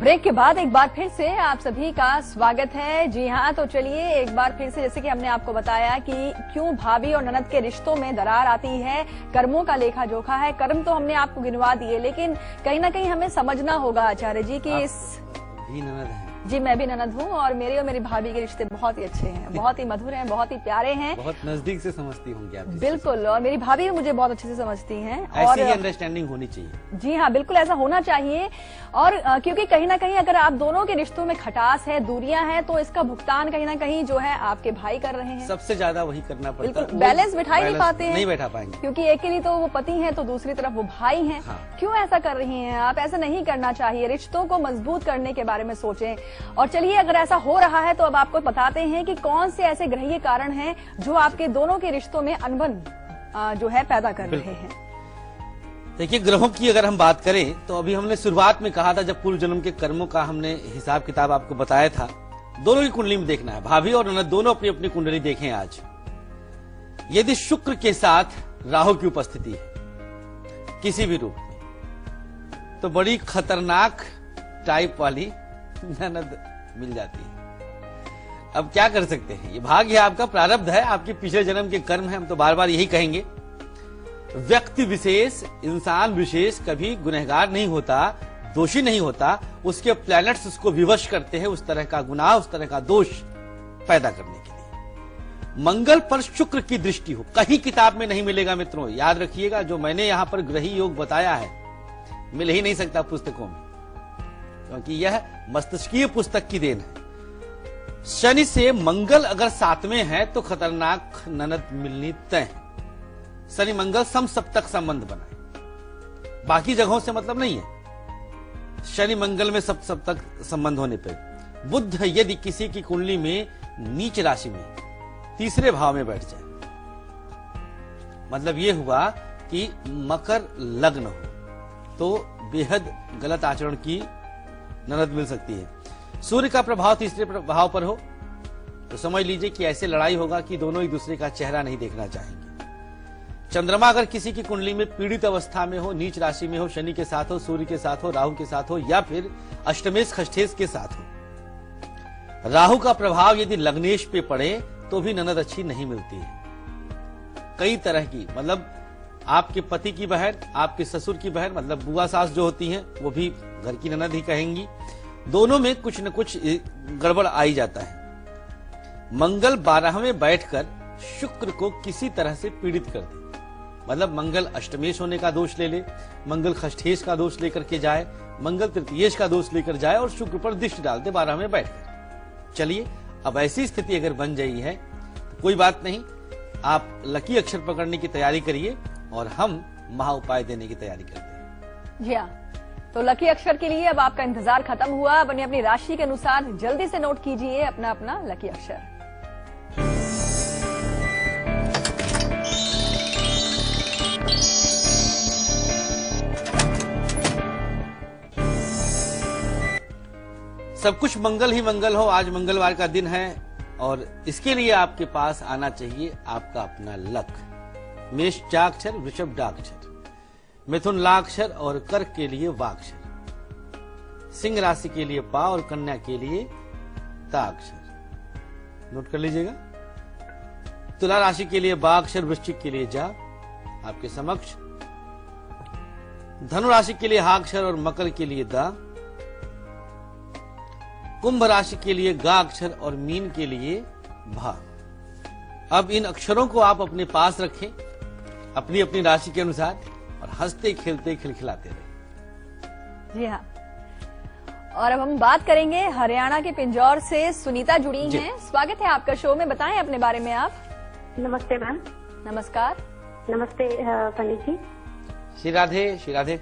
Break के बाद एक बार फिर से आप सभी का स्वागत है। जी हाँ, तो चलिए एक बार फिर से, जैसे कि हमने आपको बताया कि क्यों भाभी और ननद के रिश्तों में दरार आती है, कर्मों का लेखा जोखा है। कर्म तो हमने आपको गिनवा दिए, लेकिन कहीं ना कहीं हमें समझना होगा आचार्य जी कि इस भी ननद है। जी, मैं भी ननद हूँ और मेरे और मेरी भाभी के रिश्ते बहुत ही अच्छे हैं, बहुत ही मधुर हैं, बहुत ही प्यारे हैं। बहुत नजदीक से समझती होंगी आप। बिल्कुल, और मेरी भाभी भी मुझे बहुत अच्छे से समझती हैं। ऐसी ही अंडरस्टैंडिंग होनी चाहिए। जी हाँ, बिल्कुल ऐसा होना चाहिए। और क्योंकि कहीं ना कहीं अगर आप दोनों के रिश्तों में खटास है, दूरियां हैं, तो इसका भुगतान कहीं ना कहीं जो है आपके भाई कर रहे हैं। सबसे ज्यादा वही करना पड़ता है। बिल्कुल, बैलेंस बिठा ही नहीं पाते हैं, नहीं बैठा पाएंगे, क्योंकि एक के लिए तो वो पति हैं तो दूसरी तरफ वो भाई हैं। हाँ। क्यों ऐसा कर रही हैं आप? ऐसा नहीं करना चाहिए। रिश्तों को मजबूत करने के बारे में सोचें। और चलिए, अगर ऐसा हो रहा है तो अब आपको बताते हैं कि कौन से ऐसे ग्रहीय कारण हैं जो आपके दोनों के रिश्तों में अनबन जो है पैदा कर रहे हैं। देखिए, ग्रहों की अगर हम बात करें तो अभी हमने शुरुआत में कहा था, जब पूर्व जन्म के कर्मों का हमने हिसाब किताब आपको बताया था, दोनों की कुंडली में देखना है। भाभी और ननद दोनों अपनी अपनी कुंडली देखें। आज यदि शुक्र के साथ राहु की उपस्थिति है किसी भी रूप में, तो बड़ी खतरनाक टाइप वाली ननद मिल जाती है। अब क्या कर सकते हैं, ये भाग्य है आपका, प्रारब्ध है, आपके पिछले जन्म के कर्म है। हम तो बार बार यही कहेंगे, व्यक्ति विशेष, इंसान विशेष कभी गुनहगार नहीं होता, दोषी नहीं होता। उसके प्लैनेट्स उसको विवश करते हैं उस तरह का गुनाह, उस तरह का दोष पैदा करने के लिए। मंगल पर शुक्र की दृष्टि हो, कहीं किताब में नहीं मिलेगा मित्रों। याद रखिएगा, जो मैंने यहां पर ग्रही योग बताया है, मिल ही नहीं सकता पुस्तकों में, क्योंकि यह मस्तिष्कीय पुस्तक की देन है। शनि से मंगल अगर साथ में है तो खतरनाक ननद मिलनी तय है। शनि मंगल सम सप्तक संबंध बनाए, बाकी जगहों से मतलब नहीं है। शनि मंगल में सप्तक संबंध होने पर बुध यदि किसी की कुंडली में नीच राशि में तीसरे भाव में बैठ जाए, मतलब यह हुआ कि मकर लग्न हो, तो बेहद गलत आचरण की ननद मिल सकती है। सूर्य का प्रभाव तीसरे भाव पर हो तो समझ लीजिए कि ऐसे लड़ाई होगा कि दोनों एक दूसरे का चेहरा नहीं देखना चाहेंगे। चंद्रमा अगर किसी की कुंडली में पीड़ित अवस्था में हो, नीच राशि में हो, शनि के साथ हो, सूर्य के साथ हो, राहु के साथ हो, या फिर अष्टमेश खष्ठेश के साथ हो, राहु का प्रभाव यदि लग्नेश पे पड़े तो भी ननद अच्छी नहीं मिलती है। कई तरह की, मतलब आपके पति की बहन, आपके ससुर की बहन, मतलब बुआ सास जो होती हैं, वो भी घर की ननद ही कहेंगी। दोनों में कुछ न कुछ गड़बड़ आ ही जाता है। मंगल 12 में बैठकर शुक्र को किसी तरह से पीड़ित कर दे, मतलब मंगल अष्टमेश होने का दोष ले ले, मंगल खष्ठेश का दोष लेकर के जाए, मंगल तृतीयेश का दोष लेकर जाए और शुक्र पर दृष्टि डाल दे 12 में बैठकर। चलिए, अब ऐसी स्थिति अगर बन गई है तो कोई बात नहीं, आप लकी अक्षर पकड़ने की तैयारी करिए और हम महा उपाय देने की तैयारी करते हैं। जी हाँ, तो लकी अक्षर के लिए अब आपका इंतजार खत्म हुआ। अपनी अपनी राशि के अनुसार जल्दी से नोट कीजिए अपना अपना लकी अक्षर। सब कुछ मंगल ही मंगल हो। आज मंगलवार का दिन है और इसके लिए आपके पास आना चाहिए आपका अपना लक। मेष चाक्षर, वृषभ डाक्षर, मिथुन लाक्षर और कर्क के लिए वाक्षर, सिंह राशि के लिए पा और कन्या के लिए ताक्षर। नोट कर लीजिएगा। तुला राशि के लिए बाक्षर, वृश्चिक के लिए जा आपके समक्ष, धनु राशि के लिए हाक्षर और मकर के लिए दा, कुंभ राशि के लिए गा अक्षर और मीन के लिए भा। अब इन अक्षरों को आप अपने पास रखें अपनी अपनी राशि के अनुसार और हंसते खेलते खिलखिलाते रहे। जी हाँ, और अब हम बात करेंगे हरियाणा के पिंजौर से सुनीता जुड़ी हैं। स्वागत है आपका शो में, बताएं अपने बारे में आप। नमस्ते मैम। नमस्कार। नमस्ते पंडित जी। श्री राधे, श्री राधे।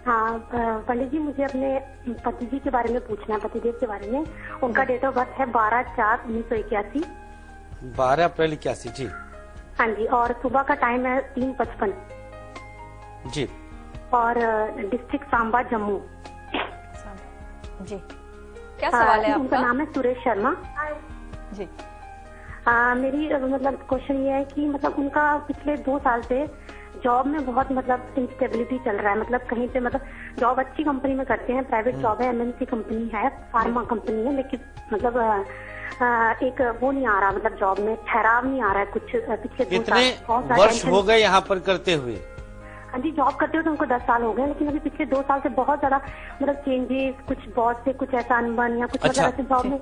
हाँ पंडित जी, मुझे अपने पति जी के बारे में पूछना है, पतिदेव के बारे में। उनका डेट ऑफ बर्थ है 12/4/1981। 12 अप्रैल 81। जी हाँ जी, और सुबह का टाइम है 3:55 जी, और डिस्ट्रिक्ट सांबा, जम्मू। जी, क्या सवाल है आपका? उनका नाम है सुरेश शर्मा जी। मेरी मतलब क्वेश्चन ये है कि मतलब उनका पिछले 2 साल से जॉब में बहुत मतलब इंस्टेबिलिटी चल रहा है, मतलब कहीं पे मतलब जॉब अच्छी कंपनी में करते हैं, प्राइवेट जॉब है, एमएनसी कंपनी है, फार्मा कंपनी है, लेकिन मतलब एक वो नहीं आ रहा, मतलब जॉब में ठहराव नहीं आ रहा है कुछ पिछले 2 साल। कितने वर्ष हो गए यहाँ पर करते हुए? हाँ जी, जॉब करते हो तो उनको 10 साल हो गए, लेकिन अभी पिछले 2 साल से बहुत ज्यादा मतलब चेंजेस, कुछ बॉस से कुछ ऐसा अनबन या कुछ अच्छा, मतलब ऐसे जॉब में।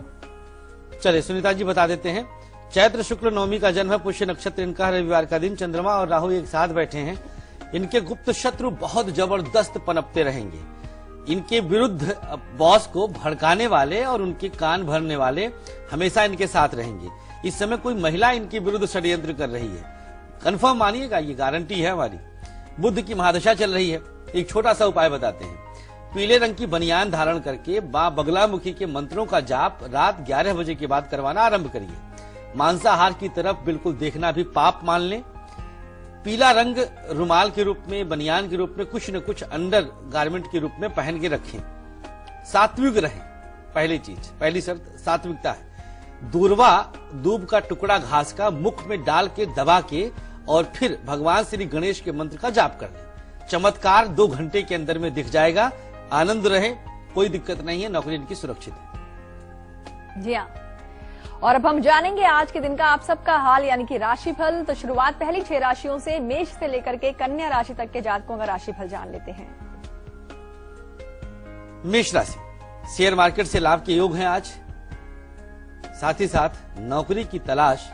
चलिए सुनीता जी बता देते हैं। चैत्र शुक्ल नवमी का जन्म है, पुष्य नक्षत्र इनका है, रविवार का दिन, चंद्रमा और राहु एक साथ बैठे हैं। इनके गुप्त शत्रु बहुत जबरदस्त पनपते रहेंगे। इनके विरुद्ध बॉस को भड़काने वाले और उनके कान भरने वाले हमेशा इनके साथ रहेंगे। इस समय कोई महिला इनके विरुद्ध षड्यंत्र कर रही है, कंफर्म मानिएगा, ये गारंटी है हमारी। बुध की महादशा चल रही है। एक छोटा सा उपाय बताते हैं। पीले रंग की बनियान धारण करके मां बगलामुखी के मंत्रों का जाप रात 11 बजे के बाद करवाना आरंभ करिए। मांसाहार की तरफ बिल्कुल देखना भी पाप मान लें। पीला रंग रुमाल के रूप में, बनियान के रूप में, कुछ न कुछ अंडर गारमेंट के रूप में पहन के रखें। सात्विक रहें, पहली चीज, पहली शर्त सात्विकता है। दूरवा दूब का टुकड़ा घास का मुख में डाल के दबा के और फिर भगवान श्री गणेश के मंत्र का जाप कर लें। चमत्कार 2 घंटे के अंदर में दिख जाएगा। आनंद रहे, कोई दिक्कत नहीं है, नौकरी इनकी सुरक्षित है। जी हाँ, और अब हम जानेंगे आज के दिन का आप सबका हाल यानी कि राशिफल। तो शुरुआत पहली 6 राशियों से, मेष से लेकर के कन्या राशि तक के जातकों का राशिफल जान लेते हैं। मेष राशि, शेयर मार्केट से लाभ के योग हैं आज, साथ ही साथ नौकरी की तलाश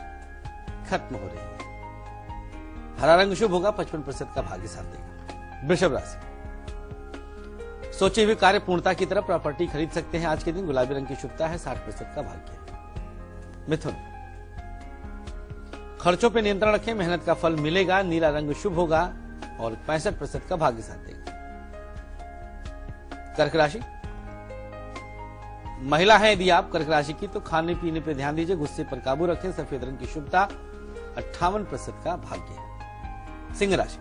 खत्म हो रही है। हरा रंग शुभ होगा, 55% का भाग्य साथ देगा। वृषभ राशि, सोचे हुए कार्य पूर्णता की तरफ, प्रॉपर्टी खरीद सकते हैं आज के दिन, गुलाबी रंग की शुभता है, 60% का भाग्य। मिथुन, खर्चों पे नियंत्रण रखें, मेहनत का फल मिलेगा, नीला रंग शुभ होगा और 65% का भाग्य साथ देगा। कर्क राशि, महिला है यदि आप कर्क राशि की तो खाने पीने पे ध्यान दीजिए, गुस्से पर काबू रखें, सफेद रंग की शुभता, 58% का भाग्य है। सिंह राशि,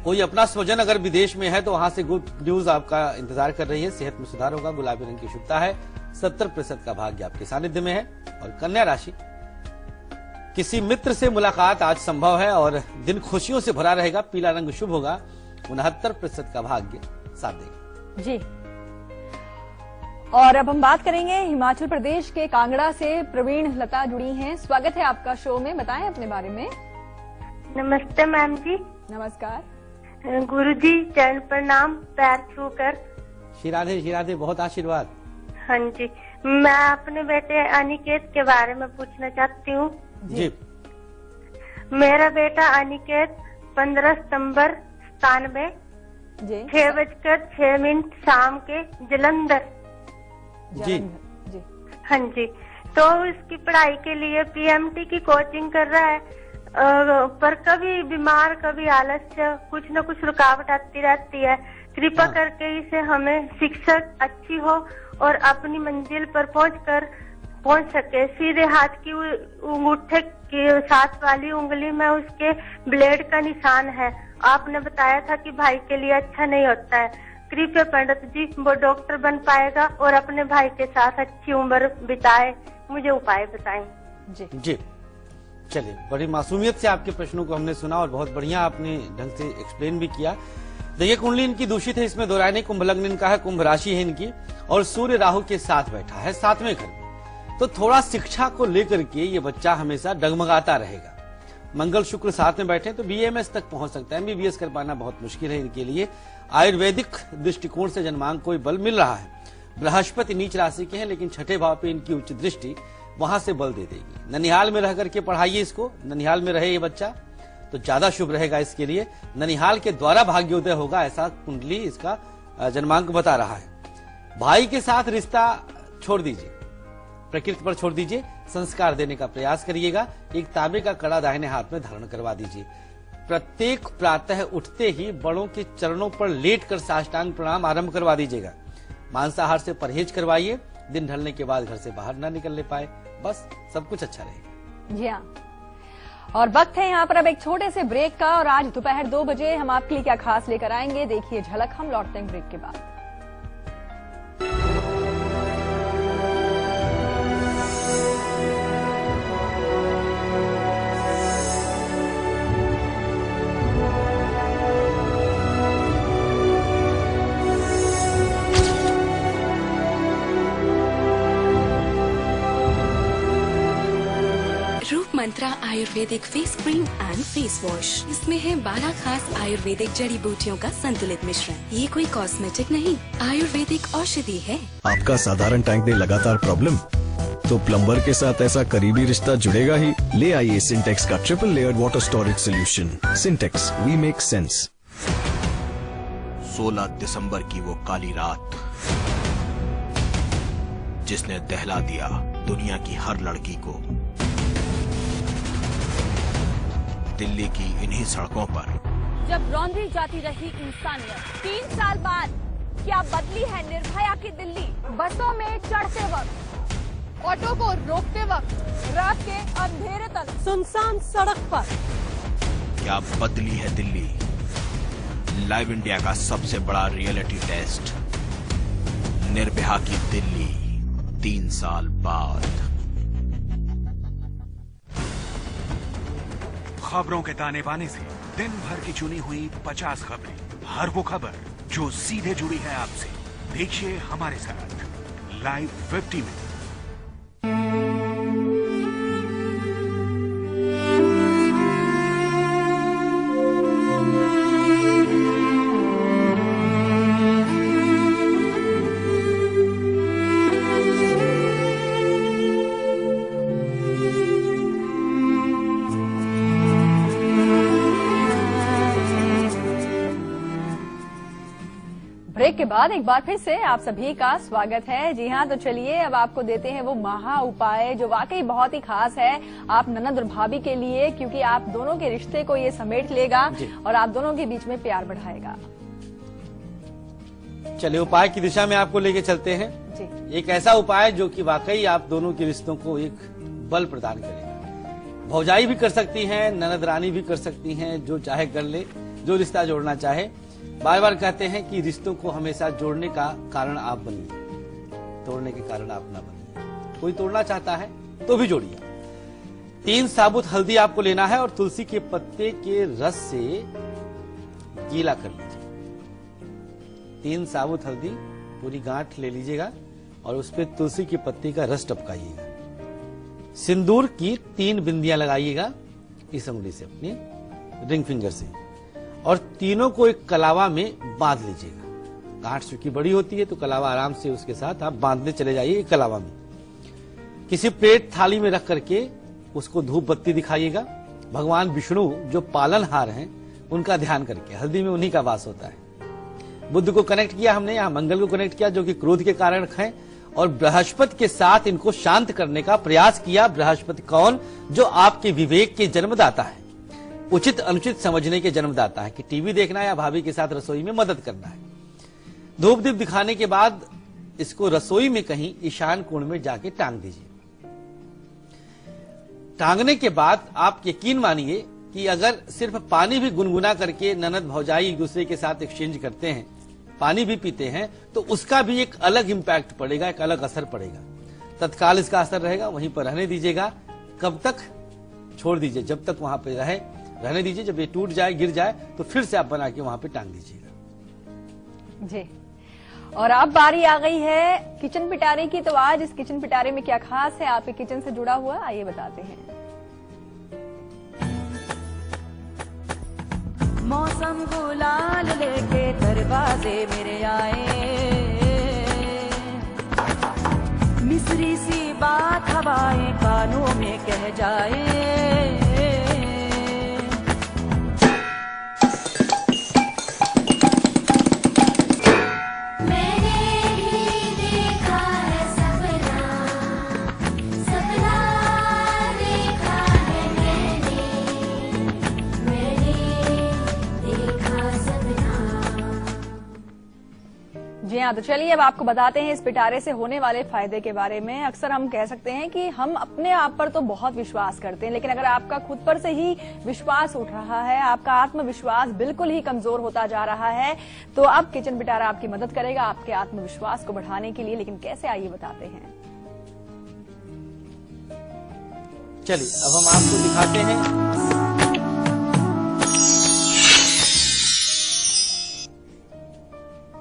कोई अपना स्वजन अगर विदेश में है तो वहां से गुड न्यूज आपका इंतजार कर रही है, सेहत में सुधार होगा, गुलाबी रंग की शुभता है, 70% का भाग्य आपके सानिध्य में है। और कन्या राशि, किसी मित्र से मुलाकात आज संभव है और दिन खुशियों से भरा रहेगा, पीला रंग शुभ होगा, 69% का भाग्य साथ देगा। जी, और अब हम बात करेंगे हिमाचल प्रदेश के कांगड़ा से प्रवीण लता जुड़ी हैं। स्वागत है आपका शो में, बताएं अपने बारे में। नमस्ते मैम जी। नमस्कार। गुरुजी चरण प्रणाम, पैर छूकर। श्री राधे, बहुत आशीर्वाद। हाँ जी, मैं अपने बेटे अनिकेत के बारे में पूछना चाहती हूँ। जी, मेरा बेटा अनिकेत 15 सितंबर 97 जी 6:06 शाम के जलंधर। जी जी हाँ जी, तो इसकी पढ़ाई के लिए पीएमटी की कोचिंग कर रहा है, पर कभी बीमार, कभी आलस्य, कुछ न कुछ रुकावट आती रहती है। कृपा करके इसे हमें शिक्षा अच्छी हो और अपनी मंजिल पर पहुंच सके। सीधे हाथ की अंगूठे की साथ वाली उंगली में उसके ब्लेड का निशान है। आपने बताया था कि भाई के लिए अच्छा नहीं होता है। कृपया पंडित जी, वो डॉक्टर बन पाएगा और अपने भाई के साथ अच्छी उम्र बिताए, मुझे उपाय बताएं। जी जी, चलिए, बड़ी मासूमियत से आपके प्रश्नों को हमने सुना और बहुत बढ़िया आपने ढंग से एक्सप्लेन भी किया। देखिए, कुंडली इनकी दूषित है, इसमें दोहराए नहीं। कुंभ लग्न इनका है, कुंभ राशि है इनकी और सूर्य राहु के साथ बैठा है 7वें घर में, तो थोड़ा शिक्षा को लेकर के ये बच्चा हमेशा डगमगाता रहेगा। मंगल शुक्र साथ में बैठे तो बीएमएस तक पहुंच सकता है, एमबीबीएस कर पाना बहुत मुश्किल है इनके लिए। आयुर्वेदिक दृष्टिकोण से जन्मांक कोई बल मिल रहा है। बृहस्पति नीच राशि के हैं, लेकिन छठे भाव पे इनकी उच्च दृष्टि वहां से बल दे देगी। ननिहाल में रह करके पढ़ाइए इसको, ननिहाल में रहे ये बच्चा तो ज्यादा शुभ रहेगा इसके लिए। ननिहाल के द्वारा भाग्योदय होगा, ऐसा कुंडली इसका जन्मांक बता रहा है। भाई के साथ रिश्ता छोड़ दीजिए, प्रकृति पर छोड़ दीजिए, संस्कार देने का प्रयास करिएगा। एक तांबे का कड़ा दाहिने हाथ में धारण करवा दीजिए। प्रत्येक प्रातः उठते ही बड़ों के चरणों पर लेटकर साष्टांग प्रणाम आरंभ करवा दीजिएगा। मांसाहार से परहेज करवाइए, दिन ढलने के बाद घर से बाहर ना निकलने पाए, बस सब कुछ अच्छा रहेगा। जी हाँ, और वक्त है यहाँ पर अब एक छोटे से ब्रेक का, और आज दोपहर 2 बजे हम आपके लिए क्या खास लेकर आएंगे, देखिए झलक। हम लौटते हैं ब्रेक के बाद। Mantra ayurvedic face cream and face wash. इसमें है 12 खास आयुर्वेदिक जड़ी बूटियों का संतुलित मिश्रण। ये कोई कॉस्मेटिक नहीं, आयुर्वेदिक औषधि है। आपका साधारण टैंक में लगातार प्रॉब्लम, तो प्लम्बर के साथ ऐसा करीबी रिश्ता जुड़ेगा ही। ले आइए सिंटेक्स का triple layered water storage solution. Sintex, we make sense. 16 दिसंबर की वो काली रात जिसने दहला दिया दुनिया की हर लड़की को। दिल्ली की इन्हीं सड़कों पर जब रौंदी जाती रही इंसानियत, 3 साल बाद क्या बदली है निर्भया की दिल्ली? बसों में चढ़ते वक्त, ऑटो को रोकते वक्त, रात के अंधेरे तक सुनसान सड़क पर क्या बदली है दिल्ली? लाइव इंडिया का सबसे बड़ा रियलिटी टेस्ट, निर्भया की दिल्ली 3 साल बाद। खबरों के ताने बाने से दिन भर की चुनी हुई 50 खबरें, हर वो खबर जो सीधे जुड़ी है आपसे। देखिए हमारे साथ लाइव 50 में। ब्रेक के बाद एक बार फिर से आप सभी का स्वागत है। जी हाँ, तो चलिए अब आपको देते हैं वो महा उपाय जो वाकई बहुत ही खास है आप ननद और भाभी के लिए, क्योंकि आप दोनों के रिश्ते को ये समेट लेगा और आप दोनों के बीच में प्यार बढ़ाएगा। चलिए उपाय की दिशा में आपको लेके चलते हैं जी। एक ऐसा उपाय जो कि वाकई आप दोनों के रिश्तों को एक बल प्रदान करेगा। भौजाई भी कर सकती हैं, ननद रानी भी कर सकती हैं, जो चाहे कर ले, जो रिश्ता जोड़ना चाहे। बार बार कहते हैं कि रिश्तों को हमेशा जोड़ने का कारण आप बनिए, तोड़ने के कारण आप ना बनिए। कोई तोड़ना चाहता है तो भी जोड़िए। 3 साबुत हल्दी आपको लेना है और तुलसी के पत्ते के रस से गीला कर लीजिए। 3 साबुत हल्दी पूरी गांठ ले लीजिएगा और उस पर तुलसी के पत्ते का रस टपकाइएगा। सिंदूर की 3 बिंदियां लगाइएगा इस अंगुली से, अपनी रिंग फिंगर से, और तीनों को एक कलावा में बांध लीजिएगा। गांठ चूंकि बड़ी होती है तो कलावा आराम से उसके साथ आप बांधने चले जाइए एक कलावा में। किसी प्लेट थाली में रख करके उसको धूप बत्ती दिखाइएगा। भगवान विष्णु जो पालनहार हैं उनका ध्यान करके, हल्दी में उन्हीं का वास होता है। बुध को कनेक्ट किया हमने, यहाँ मंगल को कनेक्ट किया जो कि क्रोध के कारण हैं, और बृहस्पति के साथ इनको शांत करने का प्रयास किया। बृहस्पति कौन? जो आपके विवेक के जन्मदाता है, उचित अनुचित समझने के जन्मदाता है कि टीवी देखना या भाभी के साथ रसोई में मदद करना है। धूप दीप दिखाने के बाद इसको रसोई में कहीं ईशान कोण में जाके टांग दीजिए। टांगने के बाद आप यकीन मानिए कि अगर सिर्फ पानी भी गुनगुना करके ननद भौजाई एक दूसरे के साथ एक्सचेंज करते हैं, पानी भी पीते हैं, तो उसका भी एक अलग इंपैक्ट पड़ेगा, एक अलग असर पड़ेगा। तत्काल इसका असर रहेगा, वहीं पर रहने दीजिएगा। कब तक? छोड़ दीजिए, जब तक वहां पर रहने दीजिए। जब ये टूट जाए, गिर जाए, तो फिर से आप बना के वहां पे टांग दीजिएगा। जी, और अब बारी आ गई है किचन पिटारे की। तो आज इस किचन पिटारे में क्या खास है आपके किचन से जुड़ा हुआ, आइए बताते हैं। मौसम गुलाल लेके दरवाजे मेरे आए, मिस्री सी बात हवाएं कानों में कह जाए। जी हाँ, तो चलिए अब आपको बताते हैं इस पिटारे से होने वाले फायदे के बारे में। अक्सर हम कह सकते हैं कि हम अपने आप पर तो बहुत विश्वास करते हैं, लेकिन अगर आपका खुद पर से ही विश्वास उठ रहा है, आपका आत्मविश्वास बिल्कुल ही कमजोर होता जा रहा है, तो अब किचन पिटारा आपकी मदद करेगा आपके आत्मविश्वास को बढ़ाने के लिए। लेकिन कैसे, आइए बताते हैं। चलिए अब हम आपको दिखाते हैं।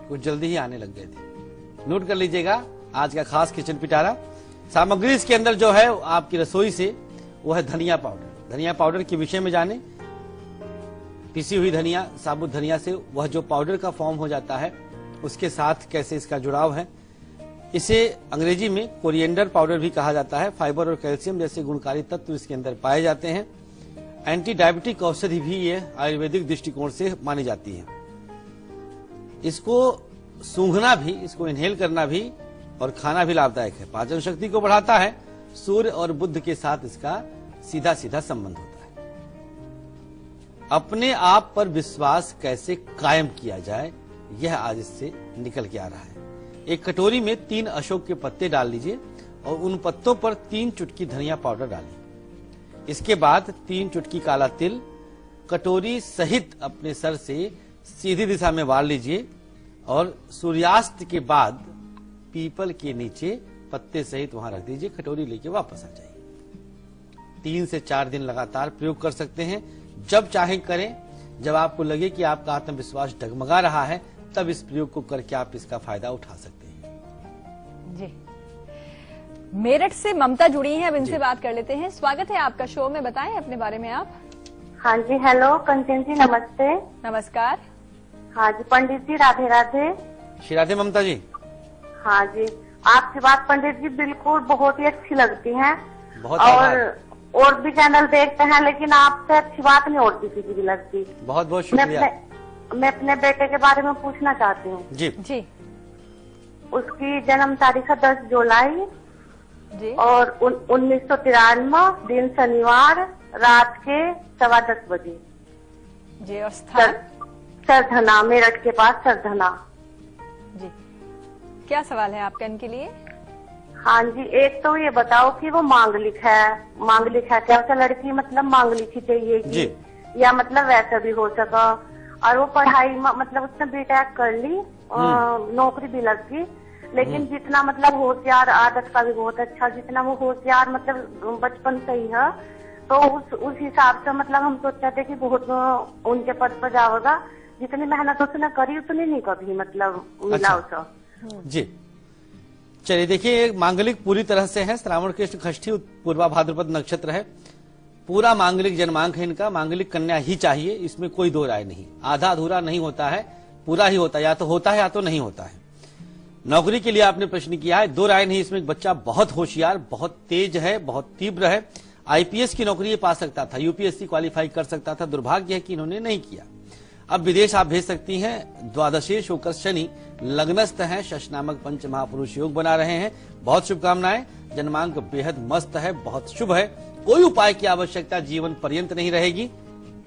कुछ जल्दी ही आने लग गए थे, नोट कर लीजिएगा आज का खास किचन पिटारा। सामग्री इसके अंदर जो है आपकी रसोई से वो है धनिया पाउडर। धनिया पाउडर के विषय में जाने, पिसी हुई धनिया, साबुत धनिया से वह जो पाउडर का फॉर्म हो जाता है उसके साथ कैसे इसका जुड़ाव है। इसे अंग्रेजी में कोरिएंडर पाउडर भी कहा जाता है। फाइबर और कैल्शियम जैसे गुणकारी तत्व इसके अंदर पाए जाते हैं। एंटी डायबिटिक औषधि भी ये आयुर्वेदिक दृष्टिकोण से मानी जाती है। इसको सूंघना भी, इसको इनहेल करना भी और खाना भी लाभदायक है। पाचन शक्ति को बढ़ाता है। सूर्य और बुध के साथ इसका सीधा सीधा संबंध होता है। अपने आप पर विश्वास कैसे कायम किया जाए, यह आज इससे निकल के आ रहा है। एक कटोरी में 3 अशोक के पत्ते डाल लीजिए और उन पत्तों पर 3 चुटकी धनिया पाउडर डालिए। इसके बाद 3 चुटकी काला तिल कटोरी सहित अपने सर से सीधी दिशा में वार लीजिए और सूर्यास्त के बाद पीपल के नीचे पत्ते सहित वहां रख दीजिए। कटोरी लेके वापस आ जाइए। 3 से 4 दिन लगातार प्रयोग कर सकते हैं। जब चाहे करें। जब आपको लगे कि आपका आत्मविश्वास डगमगा रहा है, तब इस प्रयोग को करके आप इसका फायदा उठा सकते हैं। जी, मेरठ से ममता जुड़ी हैं, अब इनसे बात कर लेते हैं। स्वागत है आपका शो में, बताएं अपने बारे में आप। हाँ जी, हेलो कंचन जी, नमस्ते। नमस्कार। हाँ जी पंडित जी, राधे राधे। श्री राधे ममता जी। हाँ जी, आपकी बात पंडित जी बिल्कुल बहुत ही अच्छी लगती है। बहुत और भी चैनल देखते हैं, लेकिन आपसे अच्छी बात नहीं और किसी की भी लगती। बहुत बहुत शुक्रिया। मैं अपने बेटे के बारे में पूछना चाहती हूँ। जी जी। उसकी जन्म तारीख है 10 जुलाई जी। और 1993 दिन शनिवार रात के 10:15 बजे जी। और स्थान? सरधना, मेरठ के पास सरधना। जी, क्या सवाल है आपका इनके लिए? हाँ जी, एक तो ये बताओ कि वो मांगलिक है क्या उसे लड़की मतलब मांगलिक ही चाहिए जी। या मतलब वैसा भी हो सका। और वो पढ़ाई मतलब उसने बीटेक कर ली, नौकरी भी लग गई, लेकिन जितना मतलब होशियार, आदत का भी बहुत अच्छा, जितना वो होशियार मतलब बचपन से ही है, तो उस हिसाब से मतलब हम सोचते थे कि बहुत उनके पद पर जाएगा। जितनी मेहनत उसने करी उतनी नहीं कभी मतलब मिला उसे। जी, चलिए देखिए, मांगलिक पूरी तरह से है। श्रावण कृष्ण षष्ठी पूर्वा भाद्रपद नक्षत्र है। पूरा मांगलिक जन्मांक है इनका। मांगलिक कन्या ही चाहिए, इसमें कोई दो राय नहीं। आधा अधूरा नहीं होता है, पूरा ही होता है। या तो होता है या तो नहीं होता है। नौकरी के लिए आपने प्रश्न किया है, दो राय नहीं इसमें। बच्चा बहुत होशियार, बहुत तेज है, बहुत तीव्र है। आईपीएस की नौकरी ये पा सकता था, यूपीएससी क्वालिफाई कर सकता था। दुर्भाग्य है कि इन्होंने नहीं किया। अब विदेश आप भेज सकती हैं। द्वादशेश होकर शनि लग्नस्थ हैं, शश नामक पंच महापुरुष योग बना रहे हैं। बहुत शुभकामनाएं। जन्मांक बेहद मस्त है, बहुत शुभ है। कोई उपाय की आवश्यकता जीवन पर्यंत नहीं रहेगी।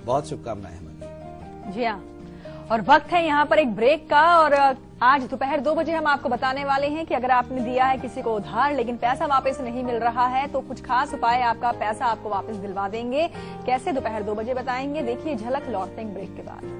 बहुत शुभकामनाएं हमारी। जी हाँ, और वक्त है यहाँ पर एक ब्रेक का। और आज दोपहर 2 बजे हम आपको बताने वाले हैं कि अगर आपने दिया है किसी को उधार लेकिन पैसा वापस नहीं मिल रहा है, तो कुछ खास उपाय आपका पैसा आपको वापस दिलवा देंगे। कैसे, दोपहर 2 बजे बताएंगे। देखिए झलक, लौटते हैं ब्रेक के बाद।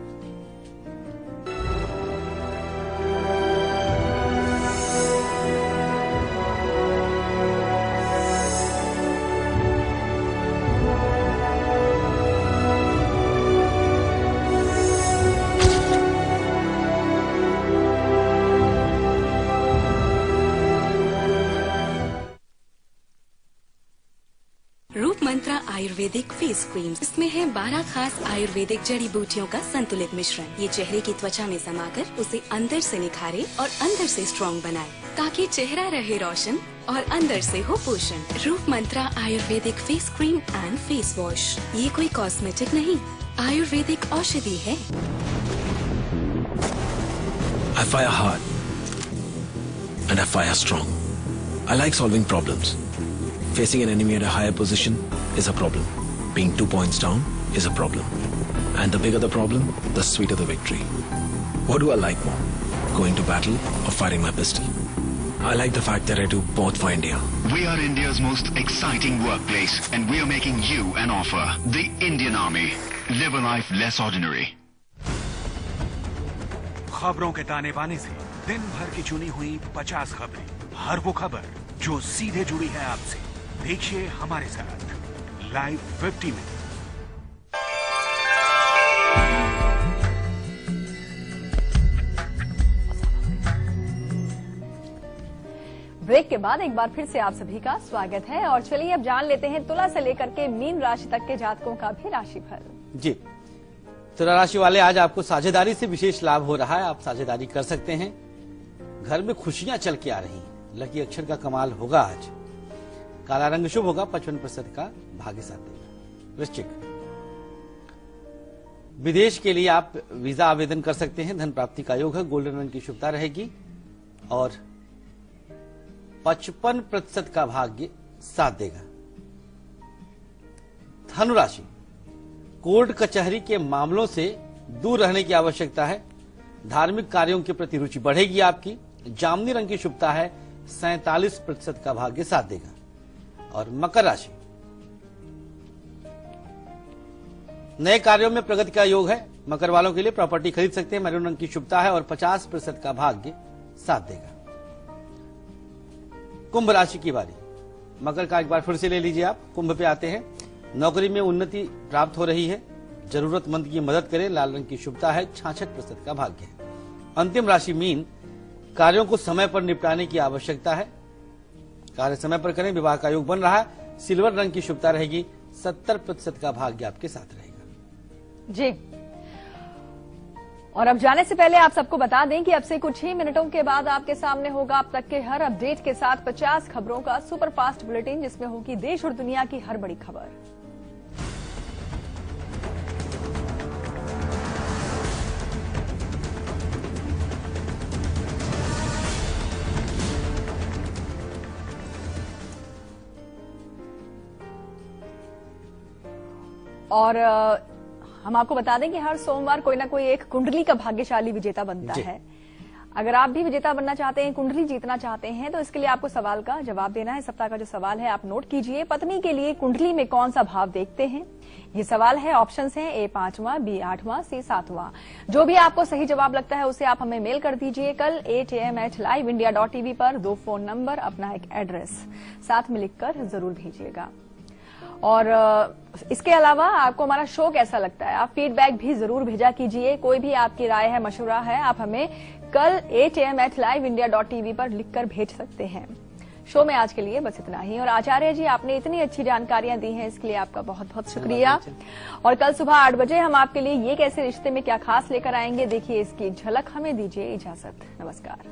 रूप मंत्रा आयुर्वेदिक फेस क्रीम, इसमें है 12 खास आयुर्वेदिक जड़ी बूटियों का संतुलित मिश्रण। ये चेहरे की त्वचा में समाकर उसे अंदर से निखारे और अंदर से स्ट्रॉन्ग बनाए, ताकि चेहरा रहे रोशन और अंदर से हो पोषण। Roop Mantra ayurvedic face cream and face wash, ये कोई कॉस्मेटिक नहीं, आयुर्वेदिक औषधि है। I fire hard and I fire strong. I like solving problems. Facing an enemy at a higher position is a problem. Being 2 points down is a problem. And the bigger the problem, the sweeter the victory. What do I like more? Going to battle or firing my pistol? I like the fact that I do both for India. We are India's most exciting workplace and we are making you an offer. The Indian Army. Live a life less ordinary. खबरों के ताने बाने से दिन भर की चुनी हुई 50 खबरें, हर वो खबर जो सीधे जुड़ी है आपसे। देखिए हमारे साथ लाइव 50 में। ब्रेक के बाद एक बार फिर से आप सभी का स्वागत है और चलिए अब जान लेते हैं तुला से लेकर के मीन राशि तक के जातकों का भी राशिफल। जी, तुला राशि वाले, आज आपको साझेदारी से विशेष लाभ हो रहा है। आप साझेदारी कर सकते हैं। घर में खुशियां चल के आ रही हैं। लकी अक्षर का कमाल होगा आज। काला रंग शुभ होगा। 55% का भाग्य साथ देगा। वृश्चिक, विदेश के लिए आप वीजा आवेदन कर सकते हैं। धन प्राप्ति का योग है। गोल्डन रंग की शुभता रहेगी और 55% का भाग्य साथ देगा। धनु राशि, कोर्ट कचहरी के मामलों से दूर रहने की आवश्यकता है। धार्मिक कार्यों के प्रति रुचि बढ़ेगी आपकी। जामुनी रंग की शुभता है। 47% का भाग्य साथ देगा। और मकर राशि, नए कार्यों में प्रगति का योग है। मकर वालों के लिए प्रॉपर्टी खरीद सकते हैं। मैरून रंग की शुभता है और 50% का भाग्य साथ देगा। कुंभ राशि की बारी। मकर का एक बार फिर से ले लीजिए आप। कुंभ पे आते हैं। नौकरी में उन्नति प्राप्त हो रही है। जरूरतमंद की मदद करें। लाल रंग की शुभता है। 66% का भाग्य है। अंतिम राशि मीन, कार्यों को समय पर निपटाने की आवश्यकता है। कार्य समय पर करें। विवाह का योग बन रहा है। सिल्वर रंग की शुभता रहेगी। 70% का भाग्य आपके साथ रहेगा। जी, और अब जाने से पहले आप सबको बता दें कि अब से कुछ ही मिनटों के बाद आपके सामने होगा अब तक के हर अपडेट के साथ 50 खबरों का सुपरफास्ट बुलेटिन, जिसमें होगी देश और दुनिया की हर बड़ी खबर। और हम आपको बता दें कि हर सोमवार कोई ना कोई एक कुंडली का भाग्यशाली विजेता बनता है। अगर आप भी विजेता बनना चाहते हैं, कुंडली जीतना चाहते हैं, तो इसके लिए आपको सवाल का जवाब देना है। सप्ताह का जो सवाल है आप नोट कीजिए। पत्नी के लिए कुंडली में कौन सा भाव देखते हैं? ये सवाल है। ऑप्शंस हैं A 5वां, B 8वां, C 7वां। जो भी आपको सही जवाब लगता है उसे आप हमें मेल कर दीजिए। कल 8 AM @liveindia.tv पर 2 फोन नंबर, अपना एक एड्रेस साथ में लिखकर जरूर भेजिएगा। और इसके अलावा आपको हमारा शो कैसा लगता है, आप फीडबैक भी जरूर भेजा कीजिए। कोई भी आपकी राय है, मशवरा है, आप हमें कल 8 AM @liveindia.tv पर लिखकर भेज सकते हैं। शो में आज के लिए बस इतना ही। और आचार्य जी, आपने इतनी अच्छी जानकारियां दी हैं, इसके लिए आपका बहुत बहुत शुक्रिया। और कल सुबह 8 बजे हम आपके लिए ये कैसे रिश्ते में क्या खास लेकर आएंगे, देखिए इसकी झलक। हमें दीजिए इजाजत। नमस्कार।